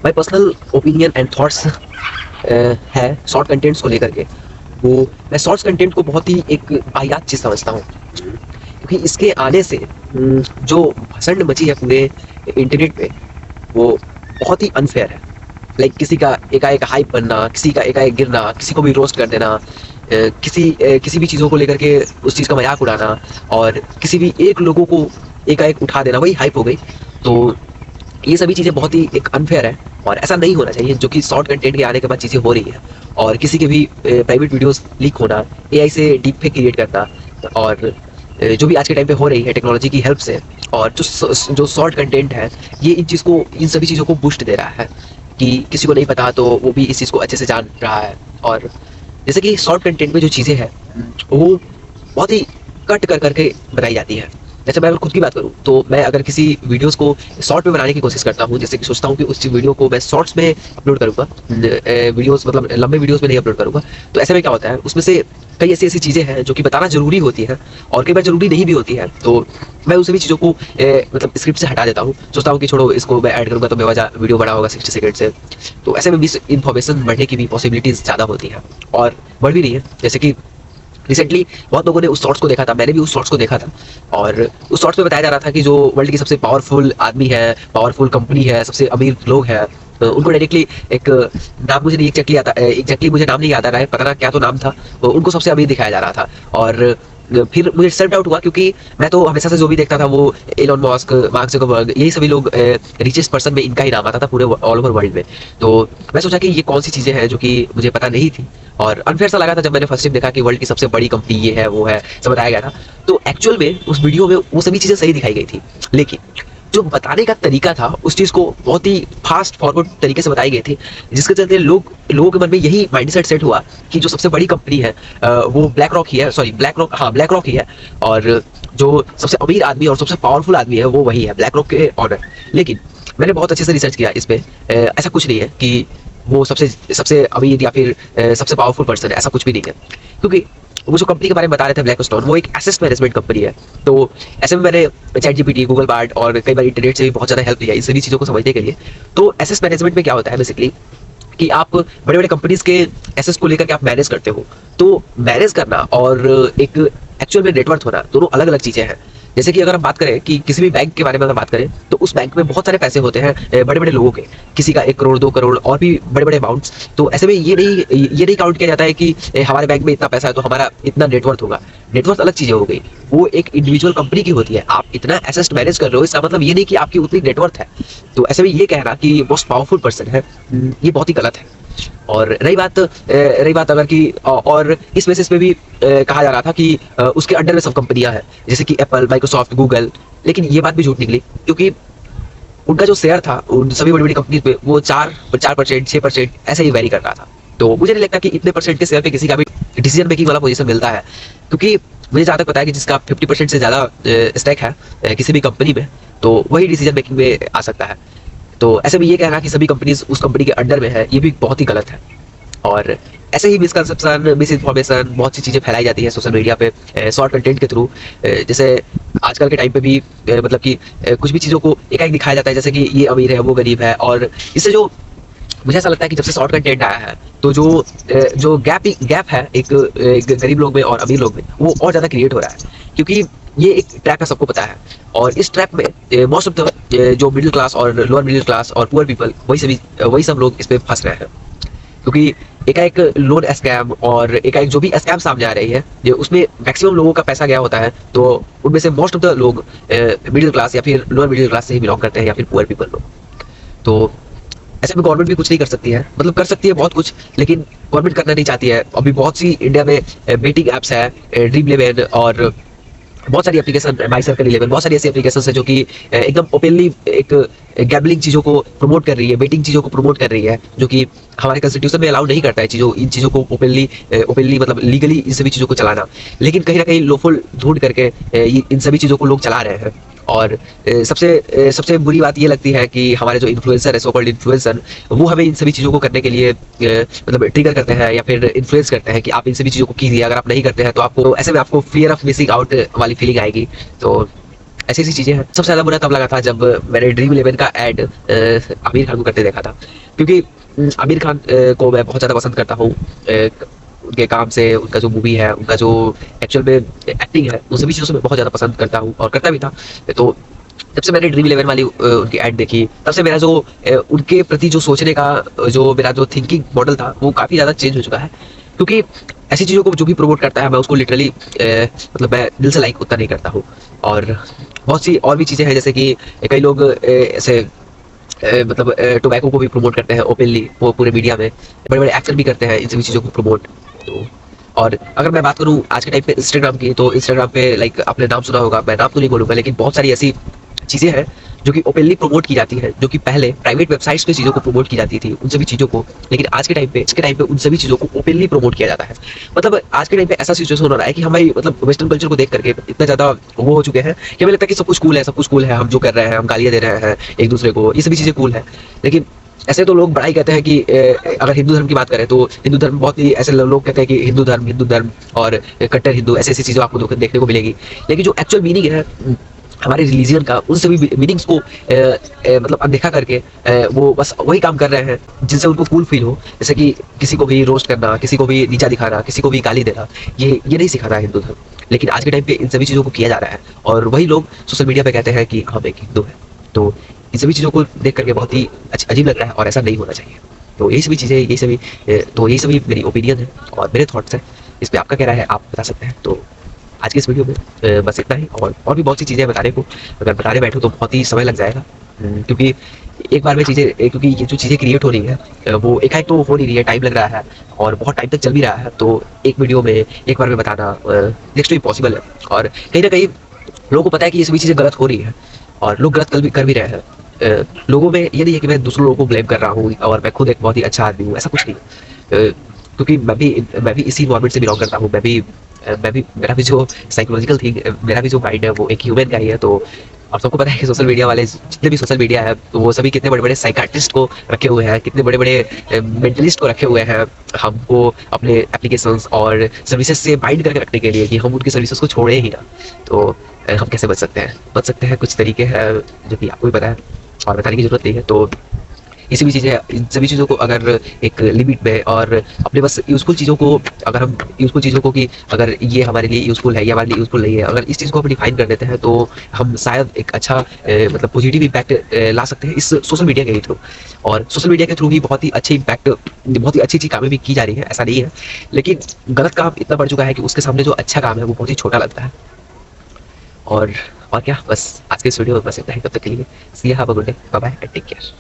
My personal opinion and thoughts है short contents को लेकर के। वो मैं शॉर्ट्स कंटेंट को बहुत ही एक वाहियात चीज़ समझता हूँ, क्योंकि इसके आने से जो भसड़ मची है पूरे इंटरनेट पे वो बहुत ही अनफेयर है। लाइक किसी का एकाएक हाइप बनना, किसी का एकाएक गिरना, किसी को भी रोस्ट कर देना, किसी भी चीज़ों को लेकर के उस चीज़ का मजाक उड़ाना, और किसी भी एक लोगों को एकाएक उठा देना, वही हाइप हो गई। तो ये सभी चीज़ें बहुत ही एक अनफेयर है, और ऐसा नहीं होना चाहिए जो कि शॉर्ट कंटेंट के आने के बाद चीज़ें हो रही है। और किसी के भी प्राइवेट वीडियोस लीक होना, एआई से डीप फेक क्रिएट करना, और जो भी आज के टाइम पे हो रही है टेक्नोलॉजी की हेल्प से, और जो शॉर्ट कंटेंट है ये इन सभी चीज़ों को बूस्ट दे रहा है कि किसी को नहीं पता तो वो भी इस चीज़ को अच्छे से जान रहा है। और जैसे कि शॉर्ट कंटेंट में जो चीज़ें हैं वो बहुत ही कट कर करके बनाई जाती है। जैसे मैं अगर खुद की बात करूँ तो मैं अगर किसी वीडियोस को शॉर्ट में बनाने की कोशिश करता हूँ, जैसे कि सोचता हूँ कि उस वीडियो को मैं शॉर्ट्स में अपलोड करूँगा, वीडियोस मतलब लंबे वीडियोस में नहीं अपलोड करूँगा, तो ऐसे में क्या होता है उसमें से कई ऐसी ऐसी चीज़ें हैं जो कि बताना जरूरी होती है और कई बार जरूरी नहीं भी होती है। तो मैं उन सभी चीज़ों को मतलब स्क्रिप्ट से हटा देता हूँ, सोचता हूँ कि छोड़ो इसको मैं ऐड करूँगा तो बेवजह वीडियो बड़ा होगा 60 सेकंड से। तो ऐसे में मिस इन्फॉर्मेशन बढ़ने की भी पॉसिबिलिटीज़ ज़्यादा होती है, और बढ़ भी रही है। जैसे कि रिसेंटली बहुत लोगों ने उस शॉर्ट्स को देखा था, मैंने भी उस शॉर्ट्स को देखा था, और उस शॉर्ट्स में बताया जा रहा था कि जो वर्ल्ड की सबसे पावरफुल आदमी है, पावरफुल कंपनी है, सबसे अमीर लोग हैं, उनको डायरेक्टली एक नाम मुझे नहीं एग्जैक्टली मुझे नाम नहीं याद आ रहा है, पता ना क्या तो नाम था, तो उनको सबसे अमीर दिखाया जा रहा था। और फिर मुझे सेल्फ डाउट हुआ, क्योंकि मैं तो हमेशा से जो भी देखता था वो एलोन मस्क, मार्क जुकरबर्ग, यही सभी लोग रिचेस्ट पर्सन में इनका ही नाम आता था पूरे ऑल ओवर वर्ल्ड में। तो मैं सोचा कि ये कौन सी चीज़ें हैं जो कि मुझे पता नहीं थी, और अनफेयर सा लगा था जब मैंने फर्स्ट टाइम देखा कि वर्ल्ड की सबसे बड़ी कंपनी ये है वो है, सब बताया गया था। तो एक्चुअल में उस वीडियो में वो सभी चीज़ें सही दिखाई गई थी, लेकिन जो बताने का तरीका था उस चीज़ को बहुत ही फास्ट फॉरवर्ड तरीके से बताई गई थी, जिसके चलते लोगों के मन में यही माइंडसेट सेट हुआ कि जो सबसे बड़ी कंपनी है वो ब्लैक रॉक ही है, सॉरी ब्लैक रॉक ही है, और जो सबसे अमीर आदमी और सबसे पावरफुल आदमी है वो वही है, ब्लैक रॉक के ऑनर। लेकिन मैंने बहुत अच्छे से रिसर्च किया इस पे, ऐसा कुछ नहीं है कि वो सबसे सबसे अमीर या फिर सबसे पावरफुल पर्सन है, ऐसा कुछ भी नहीं है। क्योंकि वो जो कंपनी के बारे में बता रहे थे ब्लैकस्टोन, वो एक एसेट मैनेजमेंट कंपनी है। तो ऐसे में मैंने चैट जीपीटी, गूगल बार्ड और कई बार इंटरनेट से भी बहुत ज़्यादा हेल्प लिया इन सभी चीज़ों को समझने के लिए। तो एसेट मैनेजमेंट में क्या होता है बेसिकली कि आप बड़े बड़े कंपनीज के एसेट्स को लेकर के आप मैनेज करते हो। तो मैनेज करना और एक एक्चुअल में नेटवर्थ होना दोनों अलग अलग चीज़ें हैं। जैसे कि अगर हम बात करें कि किसी भी बैंक के बारे में अगर बात करें तो उस बैंक में बहुत सारे पैसे होते हैं बड़े बड़े लोगों के, किसी का 1 करोड़ 2 करोड़ और भी बड़े बड़े अमाउंट्स। तो ऐसे में ये नहीं काउंट किया जाता है कि हमारे बैंक में इतना पैसा है तो हमारा इतना नेटवर्थ होगा। नेटवर्थ अलग चीज़ें हो गई, वो एक इंडिविजुअल कंपनी की होती है। आप इतना एसेट मैनेज कर रहे हो, इसका मतलब ये नहीं कि आपकी उतनी नेटवर्थ है। तो ऐसे में ये कहना कि मोस्ट पावरफुल पर्सन है, ये बहुत ही गलत है। और रही बात अगर कि और इस बेसिस पे भी कहा जा रहा था कि उसके अंडर में सब कंपनियां हैं, जैसे कि एप्पल, माइक्रोसॉफ्ट, गूगल। लेकिन ये बात भी झूठ निकली, क्योंकि उनका जो शेयर था उन सभी बड़ी बड़ी कंपनी पे वो 4% 6% ऐसे ही वेरी कर रहा था। तो मुझे नहीं लगता कि इतने परसेंट के शेयर पे किसी का भी डिसीजन मेकिंग वाला पोजीशन मिलता है, क्योंकि मुझे जहाँ तक पता है कि जिसका 50% से ज़्यादा स्टेक है किसी भी कंपनी में, तो वही डिसीजन मेकिंग में आ सकता है। तो ऐसे में ये कहना कि सभी कंपनीज उस कंपनी के अंडर में है, ये भी बहुत ही गलत है। और ऐसे ही मिसकंसेप्शन, मिस इन्फॉर्मेशन, बहुत सी चीज़ें फैलाई जाती है सोशल मीडिया पे शॉर्ट कंटेंट के थ्रू। जैसे आजकल के टाइम पे भी मतलब कि कुछ भी चीज़ों को एकाएक दिखाया जाता है, जैसे कि ये अमीर है वो गरीब है। और इससे जो मुझे ऐसा लगता है कि जब से शॉर्ट कंटेंट आया है तो जो गैप है एक गरीब लोग में और अमीर लोग में, वो और ज़्यादा क्रिएट हो रहा है, क्योंकि ये एक ट्रैप है, सबको पता है। और इस ट्रैप में मोस्ट ऑफ द जो मिडिल क्लास और लोअर मिडिल क्लास और पुअर पीपल, वही सब लोग इस पे फंस रहे हैं। क्योंकि एकाएक लोन स्कैम और एकाएक जो भी स्कैम सामने आ रही है, ये उसमें मैक्सिमम लोगों का पैसा गया होता है। तो उनमें से मोस्ट ऑफ द लोग मिडिल क्लास या फिर लोअर मिडिल क्लास से ही बिलोंग करते हैं, या फिर पुअर पीपल लोग। तो ऐसे में गवर्नमेंट भी कुछ नहीं कर सकती है, मतलब कर सकती है बहुत कुछ, लेकिन गवर्नमेंट करना नहीं चाहती है। अभी बहुत सी इंडिया में बेटिंग एप्स है, ड्रीम इलेवन और बहुत सारी एप्लीकेशन, माई सर्कल 11, बहुत सारी ऐसी एप्लीकेशन है जो कि एकदम ओपनली एक गैम्बलिंग चीज़ों को प्रमोट कर रही है, बेटिंग चीज़ों को प्रमोट कर रही है, जो कि हमारे कॉन्स्टिट्यूशन में अलाउ नहीं करता है इन चीज़ों को ओपनली मतलब लीगली इन सभी चीज़ों को चलाना। लेकिन कहीं ना कहीं लोफुल ढूंढ करके इन सभी चीज़ों को लोग चला रहे हैं। और सबसे बुरी बात ये लगती है कि हमारे जो इन्फ्लुएंसर है, सो कॉल्ड इन्फ्लुएंसर, वो हमें इन सभी चीज़ों को करने के लिए मतलब ट्रिगर करते हैं या फिर इन्फ्लुएंस करते हैं कि आप इन सभी चीज़ों को कीजिए। अगर आप नहीं करते हैं तो आपको ऐसे में आपको फियर ऑफ मिसिंग आउट वाली फीलिंग आएगी। तो ऐसी ऐसी चीज़ें हैं। सबसे ज़्यादा बुरा तब लगा था जब मैंने ड्रीम इलेवन का ऐड आमिर खान को करते देखा था, क्योंकि आमिर खान को मैं बहुत ज़्यादा पसंद करता हूँ उनके काम से, उनका जो मूवी है, उनका जो एक्चुअल में एक्टिंग है, उन सभी चीज़ों से मैं बहुत ज़्यादा पसंद करता हूँ और करता भी था। तो जब से मैंने ड्रीम इलेवन वाली उनकी ऐड देखी, तब से मेरा जो उनके प्रति जो सोचने का जो मेरा जो थिंकिंग मॉडल था वो काफ़ी ज़्यादा चेंज हो चुका है। क्योंकि ऐसी चीज़ों को जो भी प्रमोट करता है मैं उसको लिटरली मतलब मैं दिल से लाइक उतना नहीं करता हूँ। और बहुत सी और भी चीज़ें हैं, जैसे कि कई लोग ऐसे मतलब टोबैको को भी प्रमोट करते हैं ओपनली, वो पूरे मीडिया में बड़े बड़े एक्टर भी करते हैं इन सभी चीज़ों को प्रमोट। तो और अगर मैं बात करूँ आज के टाइम पे इंस्टाग्राम की, तो इंस्टाग्राम पे लाइक आपने नाम सुना होगा, मैं नाम तो नहीं बोलूँगा, लेकिन बहुत सारी ऐसी चीज़ें हैं जो कि ओपनली प्रमोट की जाती है, जो कि पहले प्राइवेट वेबसाइट्स पे चीज़ों को प्रमोट की जाती थी, उन सभी चीज़ों को। लेकिन आज के टाइम पे उन सभी चीज़ों को ओपनली प्रमोट किया जाता है। मतलब आज के टाइम पे ऐसा सिचुएशन हो रहा है कि हमारी मतलब वेस्टर्न कल्चर को देख करके इतना ज़्यादा वो हो चुके हैं कि हमें लगता है कि सब कुछ कूल है, सब कुछ कूल है, हम जो कर रहे हैं, हम गालियाँ दे रहे हैं एक दूसरे को, ये सभी चीज़ें कूल है। लेकिन ऐसे तो लोग बड़ा ही कहते हैं कि अगर हिंदू धर्म की बात करें तो हिंदू धर्म बहुत ही ऐसे लोग कहते हैं कि हिंदू धर्म और कट्टर हिंदू, ऐसी ऐसी चीज़ें आपको देखने को मिलेगी। लेकिन जो एक्चुअल मीनिंग है हमारे रिलीजियन का, उन सभी मीनिंग्स को मतलब अनदेखा करके वो बस वही काम कर रहे हैं जिनसे उनको कूल फील हो। जैसे कि किसी को भी रोस्ट करना, किसी को भी नीचा दिखाना, किसी को भी गाली देना, ये नहीं सिखाता है हिंदू धर्म। लेकिन आज के टाइम पे इन सभी चीज़ों को किया जा रहा है और वही लोग सोशल मीडिया पे कहते हैं कि हम एक हिंदू है। तो इन सभी चीज़ों को देख करके बहुत ही अजीब लग रहा है और ऐसा नहीं होना चाहिए। तो यही सभी चीज़ें, यही सभी मेरी ओपिनियन है और मेरे थॉट्स हैं। इस पे आपका क्या राय है आप बता सकते हैं। तो आज की इस वीडियो में बस इतना ही, और भी बहुत सी चीज़ें बताने को, अगर बताने बैठूँ तो बहुत ही समय लग जाएगा। क्योंकि एक बार में चीज़ें क्योंकि ये जो चीज़ें क्रिएट हो रही है वो एकाएक तो हो नहीं रही है, टाइम लग रहा है और बहुत टाइम तक चल भी रहा है। तो एक वीडियो में एक बार में बताना नेक्स्ट टू इम्पॉसिबल है। और कहीं ना कहीं लोगों को पता है कि ये सभी चीज़ें गलत हो रही है और लोग गलत कर भी रहे हैं। लोगों में ये नहीं है कि मैं दूसरों लोगों को ब्लेम कर रहा हूँ और मैं खुद एक बहुत ही अच्छा आदमी हूँ, ऐसा कुछ नहीं है। क्योंकि मैं भी इसी इन्वायरमेंट से बिलोंग करता हूँ। मैं भी मेरा भी जो साइकोलॉजिकल थिंग, मेरा भी जो माइंड है वो एक ह्यूमन का ही है। तो आप सबको पता है कि सोशल मीडिया वाले जितने भी सोशल मीडिया है तो वो सभी कितने बड़े बड़े साइकाट्रिस्ट को रखे हुए हैं, कितने बड़े बड़े मेंटलिस्ट को रखे हुए हैं हमको अपने एप्लीकेशंस और सर्विसेज से बाइंड करके रखने के लिए कि हम उनकी सर्विसेज को छोड़े ही ना। तो हम कैसे बच सकते हैं कुछ तरीके हैं जो कि आपको भी पता है और बताने की जरूरत नहीं है। तो ये सभी चीज़ें, इन सभी चीज़ों को अगर एक लिमिट में और अपने बस यूज़फुल चीज़ों को, अगर हम यूज़फुल चीज़ों को कि अगर ये हमारे लिए यूज़फुल है या हमारे लिए यूज़फुल नहीं है, अगर इस चीज़ को हम डिफाइन कर देते हैं तो हम शायद एक अच्छा मतलब पॉजिटिव इम्पैक्ट ला सकते हैं इस सोशल मीडिया के थ्रू। और सोशल मीडिया के थ्रू भी बहुत ही अच्छे इम्पैक्ट, बहुत ही अच्छी अच्छी कामें भी की जा रही है, ऐसा नहीं है। लेकिन गलत काम इतना बढ़ चुका है कि उसके सामने जो अच्छा काम है वो बहुत ही छोटा लगता है। और क्या, बस आज के इस वीडियो में बस इतना ही। तब तक के लिए see you, have a good day, bye bye and take care.